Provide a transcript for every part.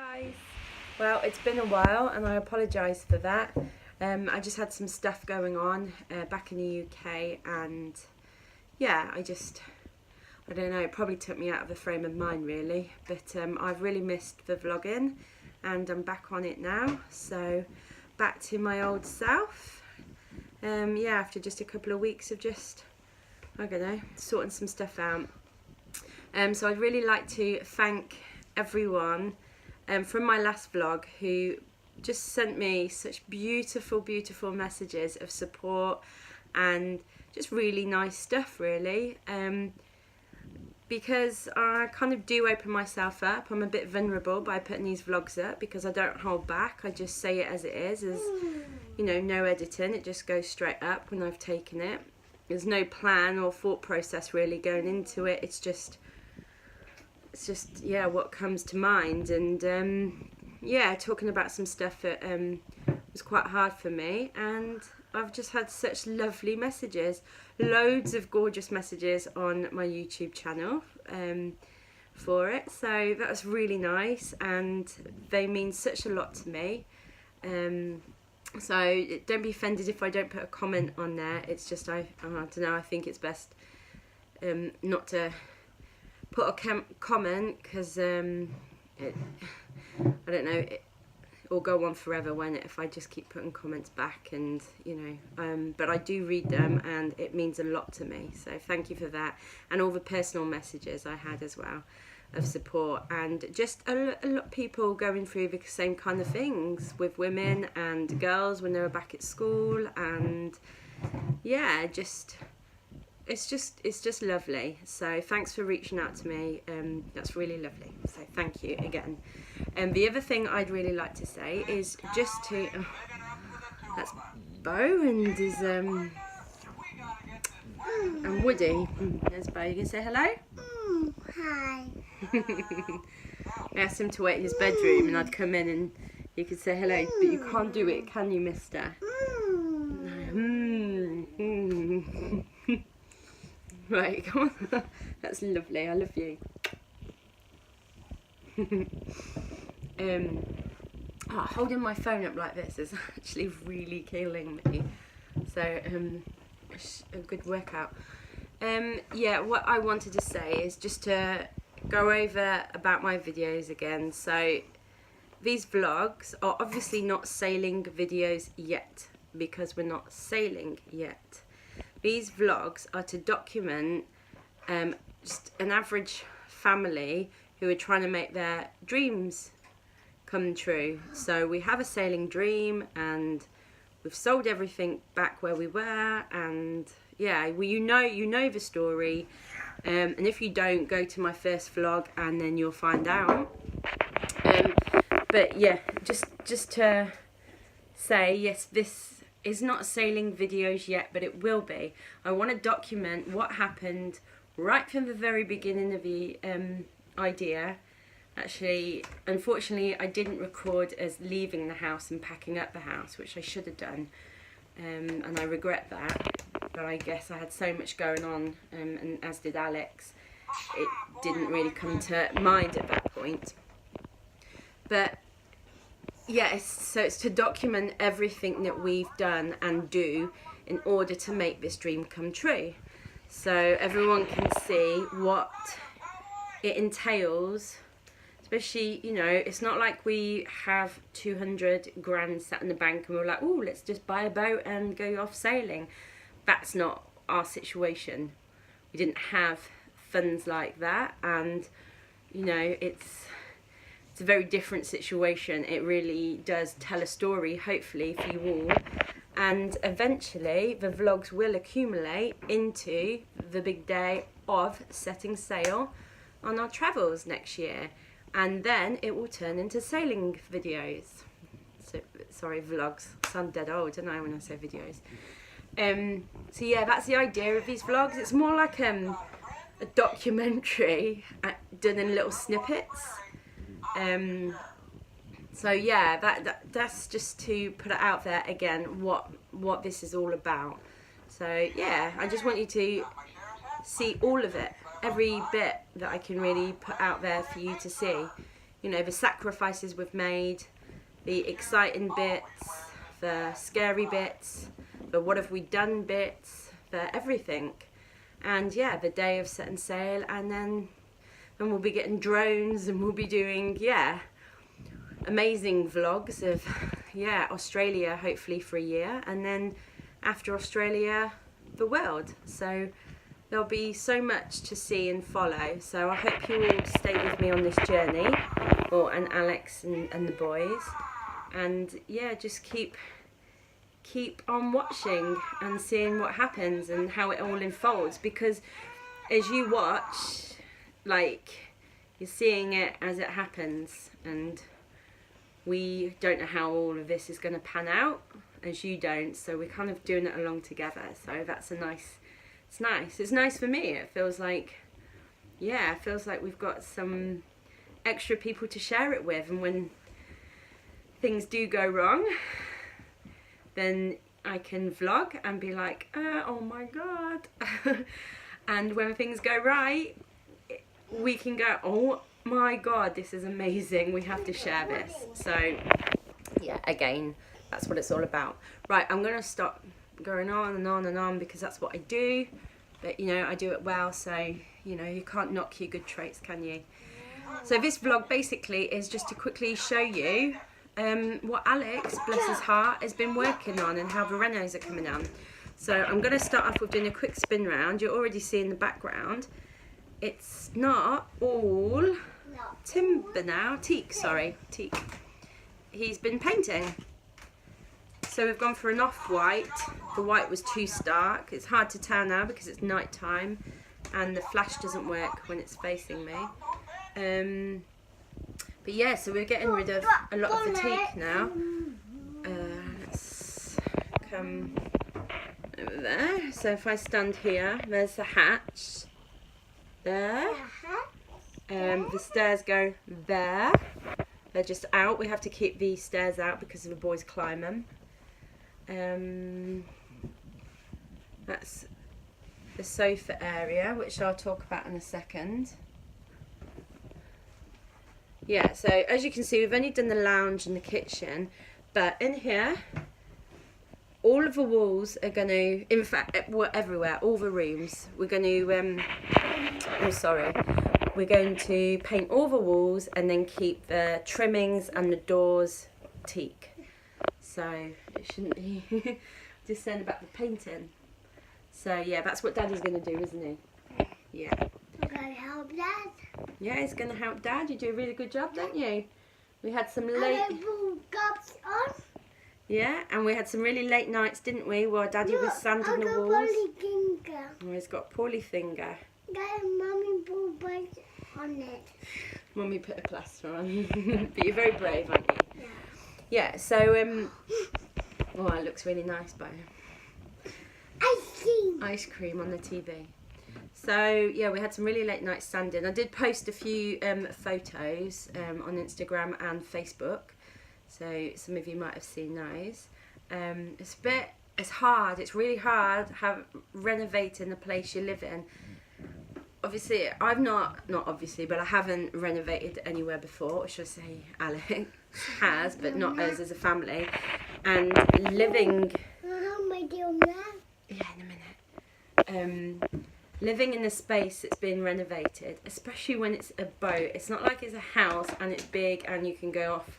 Guys, well, it's been a while and I apologise for that. I just had some stuff going on back in the UK, and yeah, I don't know, it probably took me out of the frame of mind really, but I've really missed the vlogging and I'm back on it now, so back to my old self. Yeah, after just a couple of weeks of just, I don't know, sorting some stuff out. So I'd really like to thank everyone from my last vlog who just sent me such beautiful messages of support and just really nice stuff really, because I kind of do open myself up. I'm a bit vulnerable by putting these vlogs up because I don't hold back. I just say it as it is, as you know, no editing, it just goes straight up when I've taken it. There's no plan or thought process really going into it. It's just yeah, what comes to mind. And yeah, talking about some stuff that was quite hard for me, and I've just had such lovely messages, loads of gorgeous messages on my YouTube channel for it, so that was really nice and they mean such a lot to me. So don't be offended if I don't put a comment on there. It's just I don't know, I think it's best not to put a comment because I don't know, it'll go on forever if I just keep putting comments back, and you know, but I do read them and it means a lot to me, so thank you for that, and all the personal messages I had as well of support, and just a lot of people going through the same kind of things with women and girls when they were back at school, and yeah, it's just lovely. So thanks for reaching out to me. That's really lovely. So thank you again. And the other thing I'd really like to say is just to that's Beau and his and Woody. There's Beau. You can say hello. Hi. I asked him to wait in his bedroom, and I'd come in and you could say hello, but you can't do it, can you, Mister? Right, come on. That's lovely. I love you. Holding my phone up like this is actually really killing me. So, it's a good workout. Yeah, what I wanted to say is just to go over about my videos again. So, these vlogs are obviously not sailing videos yet because we're not sailing yet. These vlogs are to document just an average family who are trying to make their dreams come true. So we have a sailing dream and we've sold everything back where we were, and yeah, well, you know the story, and if you don't, go to my first vlog and then you'll find out. But yeah, just to say, yes, this is not sailing videos yet, but it will be. I want to document what happened right from the very beginning of the idea. Actually, unfortunately, I didn't record as leaving the house and packing up the house, which I should have done, and I regret that. But I guess I had so much going on, and as did Alex, it didn't really come to mind at that point. But yes, so it's to document everything that we've done and do in order to make this dream come true. So everyone can see what it entails, especially, you know, it's not like we have 200 grand sat in the bank and we're like, oh, let's just buy a boat and go off sailing. That's not our situation. We didn't have funds like that, and, you know, it's a very different situation. It really does tell a story, hopefully, for you all, and eventually the vlogs will accumulate into the big day of setting sail on our travels next year, and then it will turn into sailing videos. So, sorry, vlogs. I sound dead old, don't I, when I say videos. So yeah, that's the idea of these vlogs. It's more like a documentary done in little snippets. So yeah, that's just to put it out there again, what this is all about. So yeah, I just want you to see all of it, every bit that I can really put out there for you to see. you know, the sacrifices we've made, the exciting bits, the scary bits, the what have we done bits, the everything. And yeah, the day of setting sail, and then we'll be getting drones, and we'll be doing, yeah, amazing vlogs of, yeah, Australia, hopefully for a year, and then after Australia, the world. So there'll be so much to see and follow. So I hope you all stay with me on this journey, and Alex and the boys, and yeah, just keep on watching and seeing what happens and how it all unfolds, because as you watch, like, you're seeing it as it happens, and we don't know how all of this is going to pan out, as you don't, so we're kind of doing it along together. So that's it's nice for me. It feels like, yeah, it feels like we've got some extra people to share it with, and when things do go wrong, then I can vlog and be like, oh my god. And when things go right, we can go, oh my god, this is amazing, we have to share this. So yeah, again, that's what it's all about. Right, I'm gonna stop going on and on and on, because that's what I do, but you know, I do it well, so you know, you can't knock your good traits, can you? So this vlog basically is just to quickly show you what Alex, bless his heart, has been working on, and how the Renos are coming on. So I'm going to start off with doing a quick spin round. You're already seeing the background. It's not all timber now. Teak. He's been painting. So we've gone for an off-white. The white was too stark. It's hard to tell now because it's night time and the flash doesn't work when it's facing me. But yeah, so we're getting rid of a lot of the teak now. Let's come over there. So if I stand here, there's the hatch. There. The stairs go there. They're just out. We have to keep these stairs out because the boys climb them. That's the sofa area, which I'll talk about in a second. Yeah, so as you can see, we've only done the lounge and the kitchen, but in here, all of the walls are going to, in fact, everywhere, all the rooms, we're going to, we're going to paint all the walls and then keep the trimmings and the doors teak. So it shouldn't be just saying about the painting. So yeah, that's what Daddy's going to do, isn't he? Yeah. I'm going to help Dad. Yeah, he's going to help Dad. You do a really good job, don't you? We had some late... And I put gloves on. Yeah, and we had some really late nights, didn't we, while Daddy was sanding the walls. Oh, he's got a poorly finger. Mummy put bags on it. Mummy put a plaster on. But you're very brave, aren't you? Yeah, so... oh, it looks really nice, Beau. Ice cream. Ice cream on the TV. So yeah, we had some really late nights sanding. I did post a few photos on Instagram and Facebook, so some of you might have seen those. It's hard. It's really hard renovating the place you live in. Obviously, I've not obviously, but I haven't renovated anywhere before. Or should I say, Alex has, but not us as a family. And living. How am I doing that? Yeah, in a minute. Living in a space that's been renovated, especially when it's a boat, it's not like it's a house and it's big and you can go off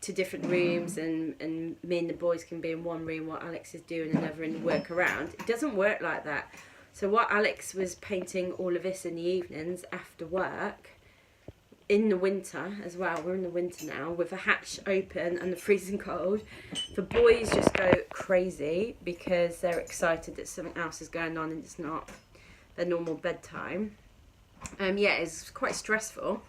to different rooms and me and the boys can be in one room while Alex is doing another and work around. It doesn't work like that. So what Alex was painting all of this in the evenings after work, in the winter as well, we're in the winter now, with the hatch open and the freezing cold, the boys just go crazy because they're excited that something else is going on and it's not their normal bedtime. Yeah, it's quite stressful.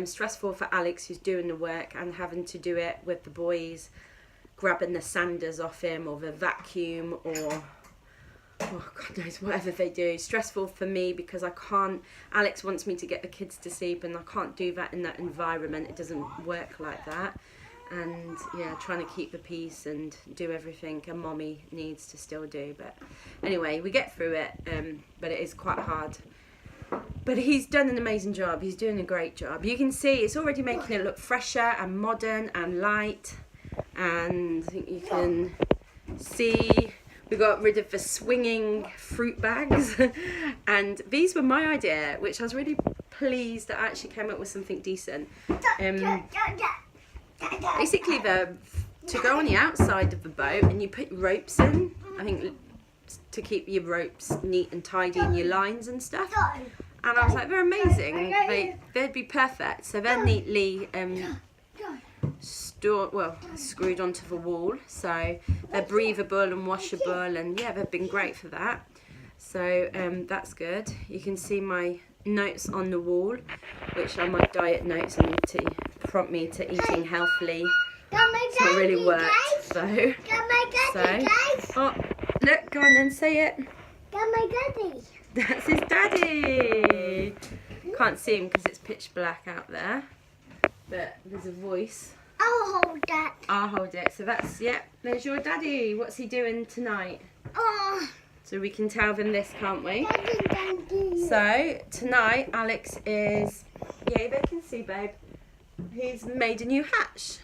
Stressful for Alex, who's doing the work and having to do it with the boys, grabbing the sanders off him or the vacuum or, oh God knows, whatever they do. Stressful for me because I can't, Alex wants me to get the kids to sleep and I can't do that in that environment. It doesn't work like that. And yeah, trying to keep the peace and do everything a mommy needs to still do. But anyway, we get through it, but it is quite hard But he's done an amazing job. He's doing a great job. You can see it's already making it look fresher and modern and light. And I think you can see we got rid of the swinging fruit bags. And these were my idea, which I was really pleased that I actually came up with something decent. Basically, to go on the outside of the boat and you put ropes in, I think, to keep your ropes neat and tidy and your lines and stuff. And I was like, they're amazing. They'd be perfect. So they're neatly screwed onto the wall. So they're breathable and washable, and yeah, they've been great for that. So that's good. You can see my notes on the wall, which are my diet notes and to prompt me to eating healthily. It's not really worked though. So, oh, look, go on and say it. my daddy. That's his daddy. Can't see him because it's pitch black out there, but there's a voice. I'll hold that. I'll hold it. So that's, yeah, there's your daddy. What's he doing tonight? Oh, So we can tell them this, can't we? daddy. So tonight Alex is, yeah, they can see, babe. He's made a new hatch.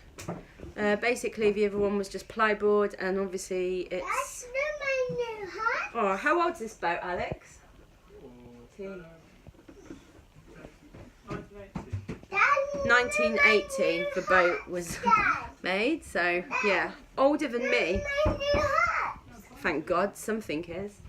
Basically the other one was just plyboard, and obviously it's... That's my new hat. Oh, how old's this boat, Alex? Daddy. 1980 the boat was made, so yeah, older than me. My new hat. Thank God, something is.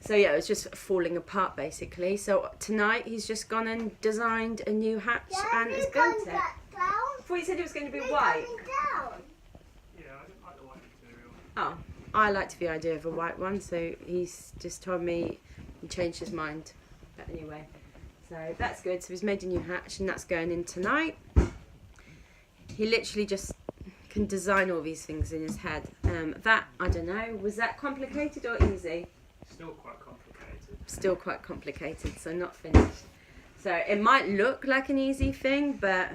So yeah, it was just falling apart basically. So tonight he's just gone and designed a new hatch and has built it. I thought you said it was going to be white. Yeah, I didn't like the white material. Oh, I liked the idea of a white one, so he's just told me he changed his mind. But anyway, so that's good. So he's made a new hatch and that's going in tonight. He literally just can design all these things in his head. That, I don't know, was that complicated or easy? Still quite complicated. Still quite complicated, so not finished. So it might look like an easy thing, but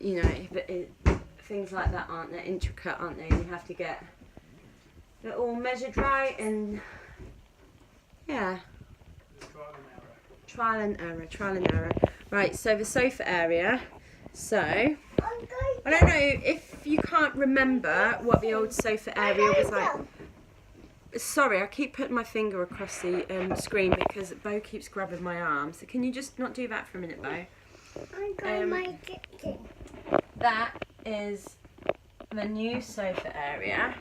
you know, things like that aren't that intricate, aren't they? You have to get it all measured right, and yeah, trial and error. Right, so the sofa area. So I don't know if you can't remember what the old sofa area was like. Sorry, I keep putting my finger across the screen because Beau keeps grabbing my arm. So can you just not do that for a minute, Beau? I'm going my kitchen. That is the new sofa area.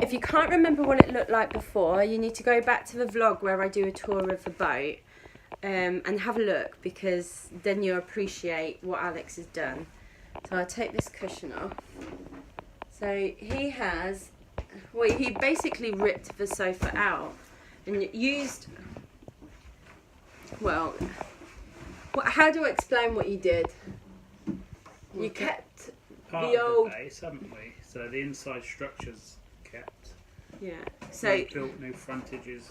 If you can't remember what it looked like before, you need to go back to the vlog where I do a tour of the boat and have a look, because then you'll appreciate what Alex has done. So I'll take this cushion off. So he basically ripped the sofa out and used, well, how do I explain what you did? You kept Part the of old... the base, haven't we? So the inside structure's kept. Yeah. So We built new frontages.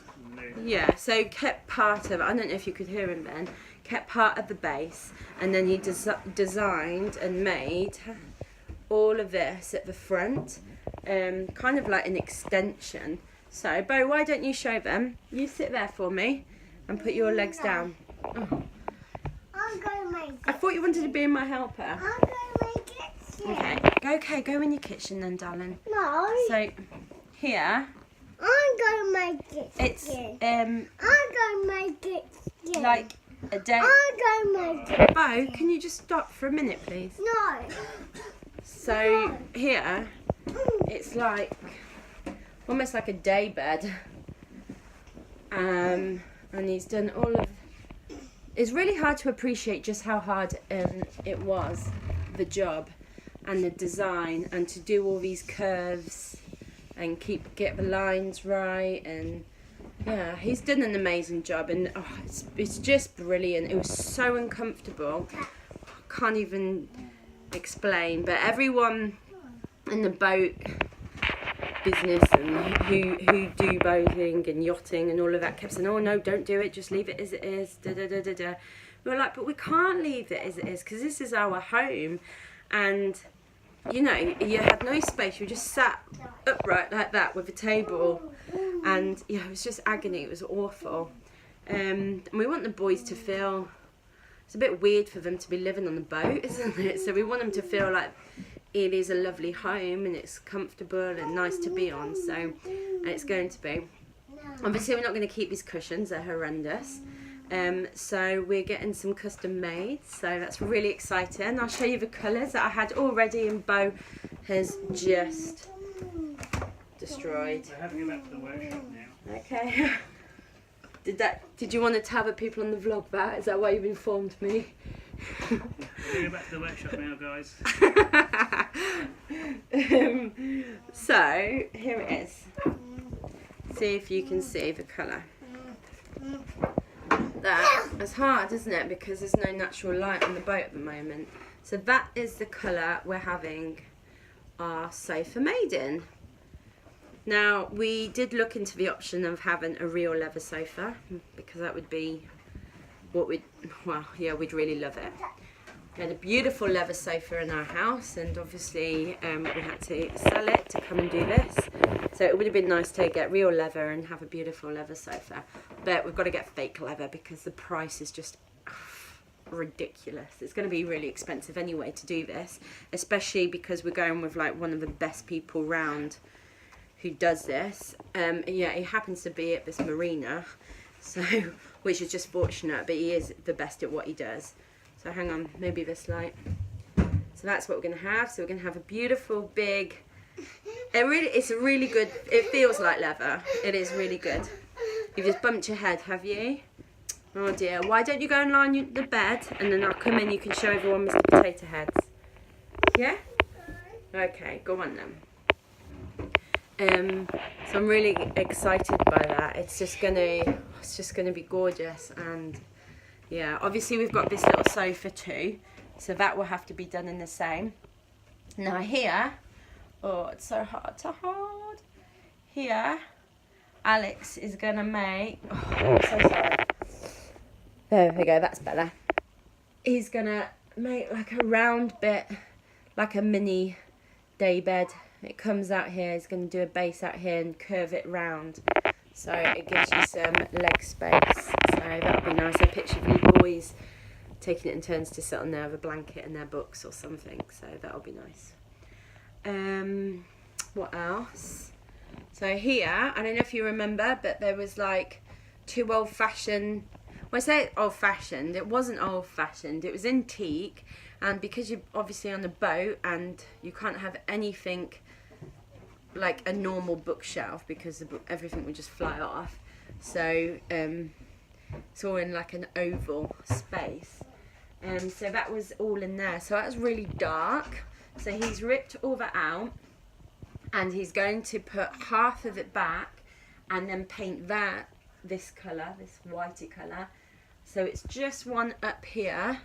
yeah, so kept part of, I don't know if you could hear him then, kept part of the base, and then he designed and made all of this at the front, kind of like an extension. So Beau, why don't you show them? You sit there for me and put your legs down. Oh. I'm going my I thought you wanted to be my helper. I'm going my kitchen. Okay, go in your kitchen then, darling. No. So here I'm going my kitchen. it's I'm going my kitchen. like a day. I'm going my kitchen. Beau, can you just stop for a minute, please? No. So here it's like almost like a day bed, and he's done all of. It's really hard to appreciate just how hard it was, the job and the design, and to do all these curves and get the lines right, and yeah, he's done an amazing job, and it's just brilliant. It was so uncomfortable, I can't even explain, but everyone in the boat business and who do boating and yachting and all of that kept saying, oh no, don't do it, just leave it as it is, da da da da da. We were like, but we can't leave it as it is because this is our home, and you know, you had no space, you just sat upright like that with a table, and yeah, it was just agony, it was awful. And we want the boys to feel, it's a bit weird for them to be living on the boat, isn't it? So we want them to feel like it is a lovely home and it's comfortable and nice to be on. So, and it's going to be. Obviously we're not going to keep these cushions, they're horrendous. So we're getting some custom made, so that's really exciting. I'll show you the colours that I had already and Beau has just destroyed. We're having it back to the workshop now. Okay. Did you want to tell the people on the vlog that? Is that why you've informed me? We're going back to the workshop now, guys. So here it is. See if you can see the colour. That's hard, isn't it? Because there's no natural light on the boat at the moment. So that is the colour we're having our sofa made in. Now, we did look into the option of having a real leather sofa, because that would be what we'd, well, yeah, we'd really love it. We had a beautiful leather sofa in our house, and obviously we had to sell it to come and do this. So it would have been nice to get real leather and have a beautiful leather sofa. But we've got to get fake leather because the price is just ridiculous. It's going to be really expensive anyway to do this, especially because we're going with like one of the best people round who does this. Yeah, he happens to be at this marina, so which is just fortunate, but he is the best at what he does. So hang on, maybe this light. So that's what we're going to have. So we're going to have a beautiful big, it's a really good, it feels like leather. It is really good. You've just bumped your head, have you? Oh dear, why don't you go and lie on the bed and then I'll come in, you can show everyone Mr. Potato Heads. Yeah? Okay, go on then. So I'm really excited by that. It's just gonna be gorgeous. And yeah, obviously we've got this little sofa too, so that will have to be done in the same. Now here, oh, it's so hard to hold. Here, Alex is gonna make, oh, I'm so sorry. There we go, that's better. He's gonna make like a round bit, like a mini day bed. It comes out here, he's going to do a base out here and curve it round. So it gives you some leg space. So that'll be nice. I picture you boys taking it in turns to sit on there with a blanket and their books or something. So that'll be nice. What else? So here, I don't know if you remember, but there was like two old-fashioned, when I say old-fashioned, it wasn't old-fashioned, it was antique. And because you're obviously on the boat and you can't have anything like a normal bookshelf because everything would just fly off. So it's all in like an oval space. So that was all in there. So that was really dark. So he's ripped all that out and he's going to put half of it back and then paint that this colour, this whitey colour. So it's just one up here.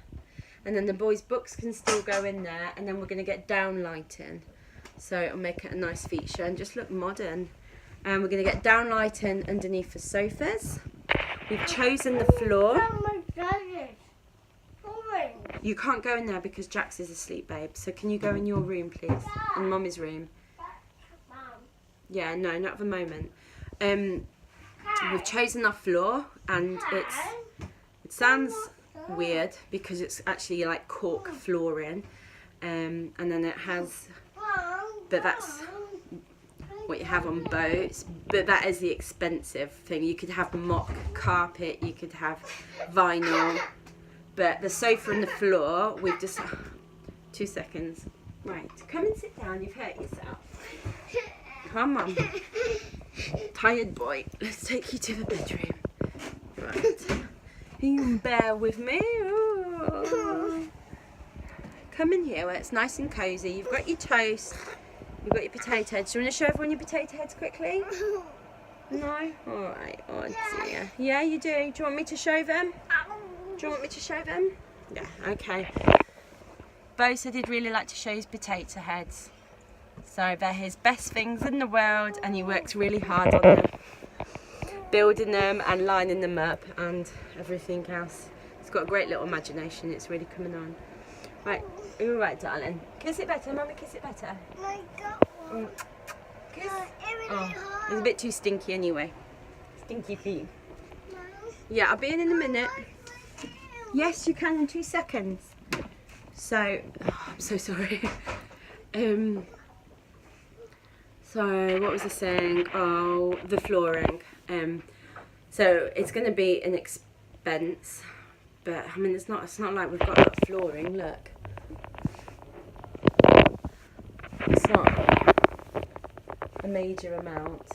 And then the boys' books can still go in there, and then we're going to get down lighting. So it'll make it a nice feature and just look modern. And we're going to get down lighting underneath the sofas. We've chosen the floor. You can't go in there because Jax is asleep, babe. So can you go in your room, please? In Mummy's room. Yeah, no, not at the moment. We've chosen our floor, and it sounds weird because it's actually like cork flooring, and then it has, but that's what you have on boats, but that is the expensive thing. You could have mock carpet, you could have vinyl, but the sofa and the floor, we've just 2 seconds, right, come and sit down, you've hurt yourself, come on, tired boy, let's take you to the bedroom, right. You can bear with me. Ooh. Come in here where it's nice and cosy. You've got your toast. You've got your potato heads. Do you want to show everyone your potato heads quickly? No? Alright. Oh dear. Yeah, you do. Do you want me to show them? Do you want me to show them? Yeah, okay. Beau said he'd really like to show his potato heads. So they're his best things in the world and he works really hard on them. Building them and lining them up and everything else. It's got a great little imagination. It's really coming on. Right, you're all right, darling. Kiss it better, Mummy. Kiss it better. Kiss. Oh, it's a bit too stinky anyway. Stinky feet. Yeah, I'll be in a minute. Yes, you can in 2 seconds. So, I'm so sorry. So, what was I saying? Oh, the flooring. So it's going to be an expense, but I mean it's not like we've got that flooring. Look, it's not a major amount.